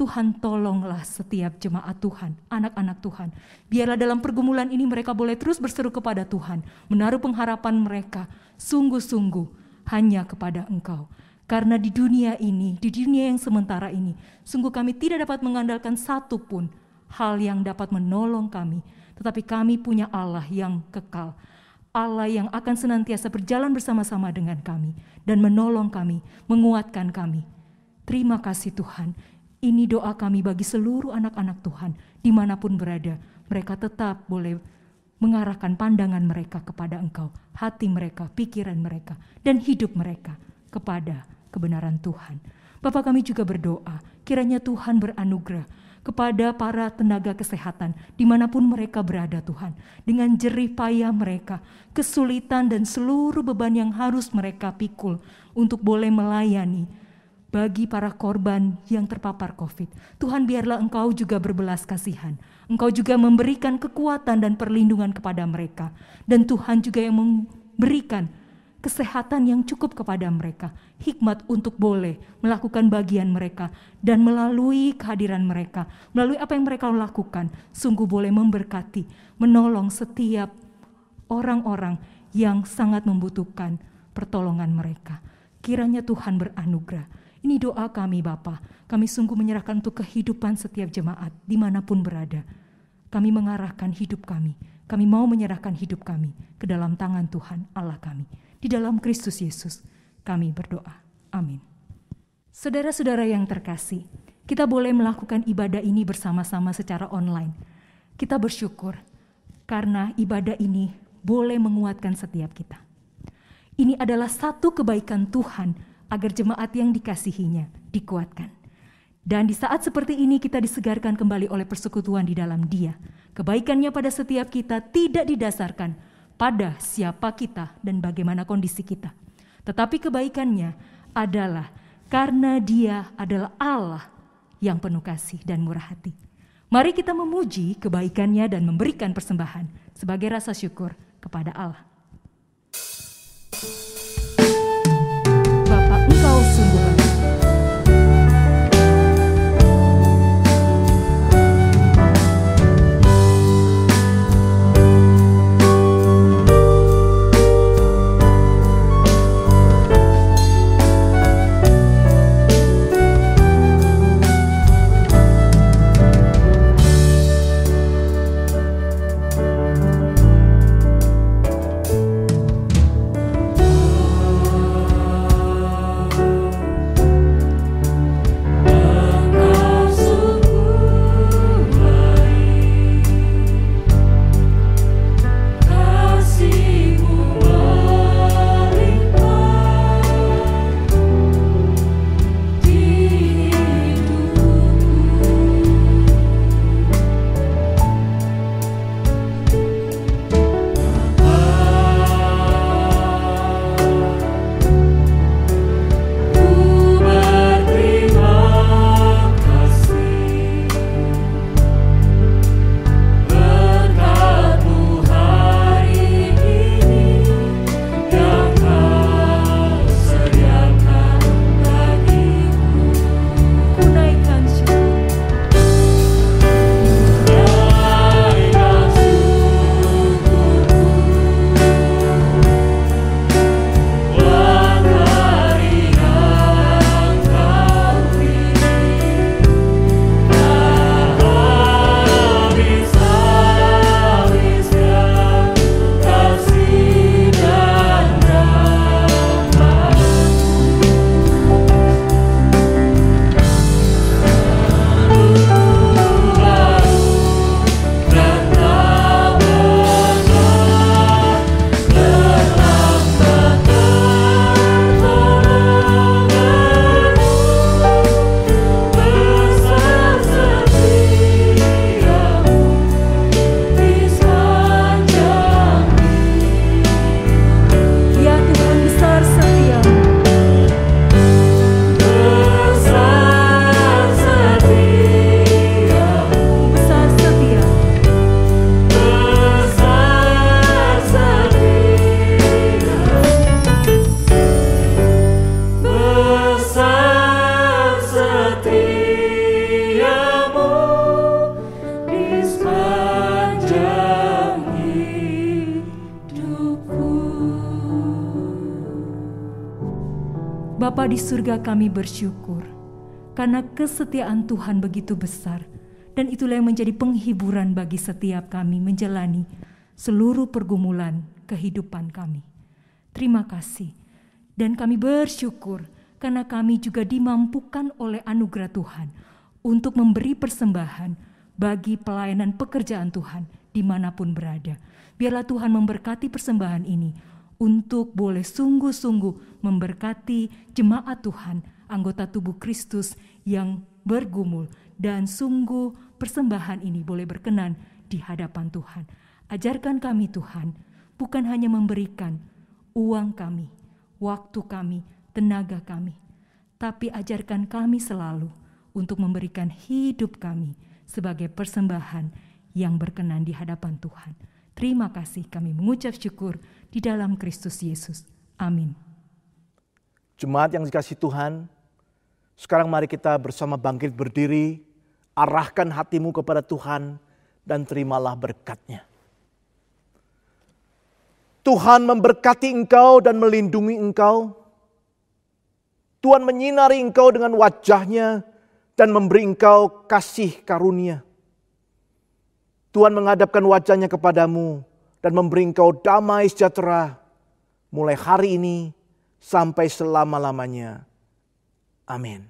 Tuhan tolonglah setiap jemaat Tuhan, anak-anak Tuhan. Biarlah dalam pergumulan ini mereka boleh terus berseru kepada Tuhan. Menaruh pengharapan mereka sungguh-sungguh hanya kepada Engkau. Karena di dunia ini, di dunia yang sementara ini, sungguh kami tidak dapat mengandalkan satu pun hal yang dapat menolong kami, tetapi kami punya Allah yang kekal, Allah yang akan senantiasa berjalan bersama-sama dengan kami dan menolong kami, menguatkan kami. Terima kasih Tuhan. Ini doa kami bagi seluruh anak-anak Tuhan dimanapun berada. Mereka tetap boleh mengarahkan pandangan mereka kepada Engkau, hati mereka, pikiran mereka, dan hidup mereka kepada kebenaran Tuhan. Bapa, kami juga berdoa, kiranya Tuhan beranugerah kepada para tenaga kesehatan dimanapun mereka berada Tuhan. Dengan jerih payah mereka, kesulitan dan seluruh beban yang harus mereka pikul untuk boleh melayani bagi para korban yang terpapar COVID. Tuhan, biarlah Engkau juga berbelas kasihan. Engkau juga memberikan kekuatan dan perlindungan kepada mereka. Dan Tuhan juga yang memberikan kesehatan yang cukup kepada mereka, hikmat untuk boleh melakukan bagian mereka, dan melalui kehadiran mereka, melalui apa yang mereka lakukan, sungguh boleh memberkati, menolong setiap orang-orang yang sangat membutuhkan pertolongan mereka. Kiranya Tuhan beranugerah. Ini doa kami Bapa, kami sungguh menyerahkan untuk kehidupan setiap jemaat dimanapun berada. Kami mengarahkan hidup kami mau menyerahkan hidup kami ke dalam tangan Tuhan Allah kami. Di dalam Kristus Yesus kami berdoa. Amin. Saudara-saudara yang terkasih, kita boleh melakukan ibadah ini bersama-sama secara online. Kita bersyukur karena ibadah ini boleh menguatkan setiap kita. Ini adalah satu kebaikan Tuhan agar jemaat yang dikasihinya dikuatkan. Dan di saat seperti ini kita disegarkan kembali oleh persekutuan di dalam Dia. Kebaikannya pada setiap kita tidak didasarkan pada siapa kita dan bagaimana kondisi kita. Tetapi kebaikannya adalah karena Dia adalah Allah yang penuh kasih dan murah hati. Mari kita memuji kebaikannya dan memberikan persembahan sebagai rasa syukur kepada Allah. Bapa, Engkau sungguh baik. Bapa di surga, kami bersyukur karena kesetiaan Tuhan begitu besar, dan itulah yang menjadi penghiburan bagi setiap kami menjalani seluruh pergumulan kehidupan kami. Terima kasih, dan kami bersyukur karena kami juga dimampukan oleh anugerah Tuhan untuk memberi persembahan bagi pelayanan pekerjaan Tuhan dimanapun berada. Biarlah Tuhan memberkati persembahan ini untuk boleh sungguh-sungguh memberkati jemaat Tuhan, anggota tubuh Kristus yang bergumul, dan sungguh persembahan ini boleh berkenan di hadapan Tuhan. Ajarkan kami Tuhan, bukan hanya memberikan uang kami, waktu kami, tenaga kami, tapi ajarkan kami selalu untuk memberikan hidup kami sebagai persembahan yang berkenan di hadapan Tuhan. Terima kasih, kami mengucap syukur di dalam Kristus Yesus. Amin. Jemaat yang dikasihi Tuhan, sekarang mari kita bersama bangkit berdiri, arahkan hatimu kepada Tuhan dan terimalah berkat-Nya. Tuhan memberkati engkau dan melindungi engkau. Tuhan menyinari engkau dengan wajah-Nya dan memberi engkau kasih karunia. Tuhan menghadapkan wajah-Nya kepadamu dan memberi engkau damai sejahtera mulai hari ini sampai selama-lamanya. Amin.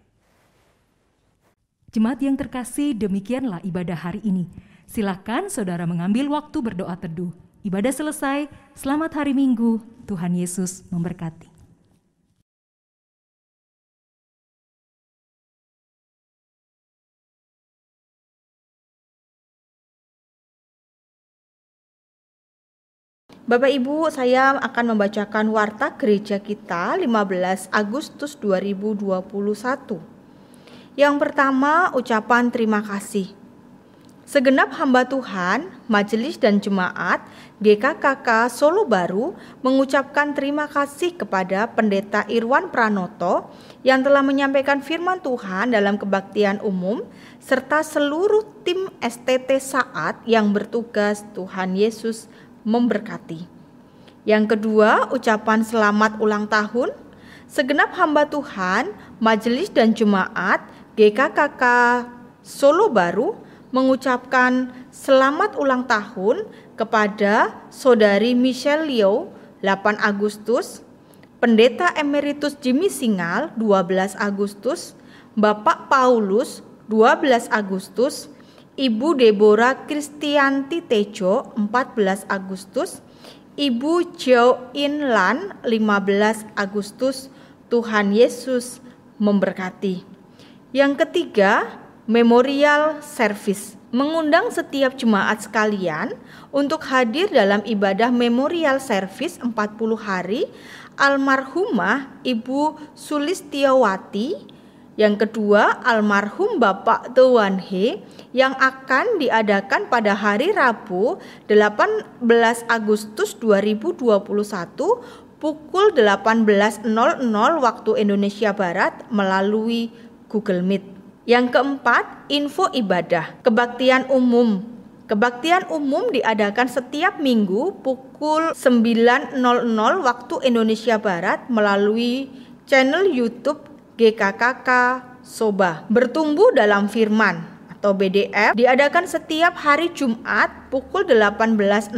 Jemaat yang terkasih, demikianlah ibadah hari ini. Silakan saudara mengambil waktu berdoa teduh. Ibadah selesai, selamat hari Minggu, Tuhan Yesus memberkati. Bapak Ibu, saya akan membacakan warta gereja kita 15 Agustus 2021. Yang pertama, ucapan terima kasih. Segenap hamba Tuhan, majelis dan jemaat GKKK Solo Baru mengucapkan terima kasih kepada Pendeta Irwan Pranoto yang telah menyampaikan firman Tuhan dalam kebaktian umum serta seluruh tim STT Saat yang bertugas. Tuhan Yesus memberkati. Yang kedua, ucapan selamat ulang tahun. Segenap hamba Tuhan, majelis dan jemaat GKKK Solo Baru mengucapkan selamat ulang tahun kepada Saudari Michelle Liu 8 Agustus, Pendeta Emeritus Jimmy Singal 12 Agustus, Bapak Paulus 12 Agustus, Ibu Deborah Kristianti Tejo 14 Agustus, Ibu Jo In Lan 15 Agustus. Tuhan Yesus memberkati. Yang ketiga, memorial service. Mengundang setiap jemaat sekalian untuk hadir dalam ibadah memorial service 40 hari almarhumah Ibu Sulistiawati. Yang kedua, almarhum Bapak Tuan He yang akan diadakan pada hari Rabu 18 Agustus 2021 pukul 18.00 waktu Indonesia Barat melalui Google Meet. Yang keempat, info ibadah. Kebaktian umum diadakan setiap minggu pukul 9.00 waktu Indonesia Barat melalui channel YouTube GKKK Soba. Bertumbuh dalam firman atau BDF diadakan setiap hari Jumat pukul 18.00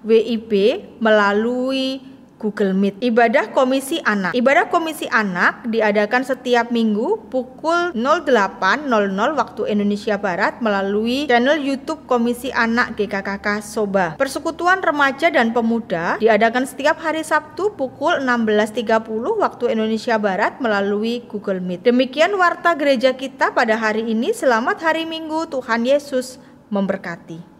WIB melalui Google Meet. Ibadah Komisi Anak diadakan setiap minggu pukul 08.00 waktu Indonesia Barat melalui channel YouTube Komisi Anak GKKK Soba. Persekutuan Remaja dan Pemuda diadakan setiap hari Sabtu pukul 16.30 waktu Indonesia Barat melalui Google Meet. Demikian warta gereja kita pada hari ini. Selamat hari Minggu, Tuhan Yesus memberkati.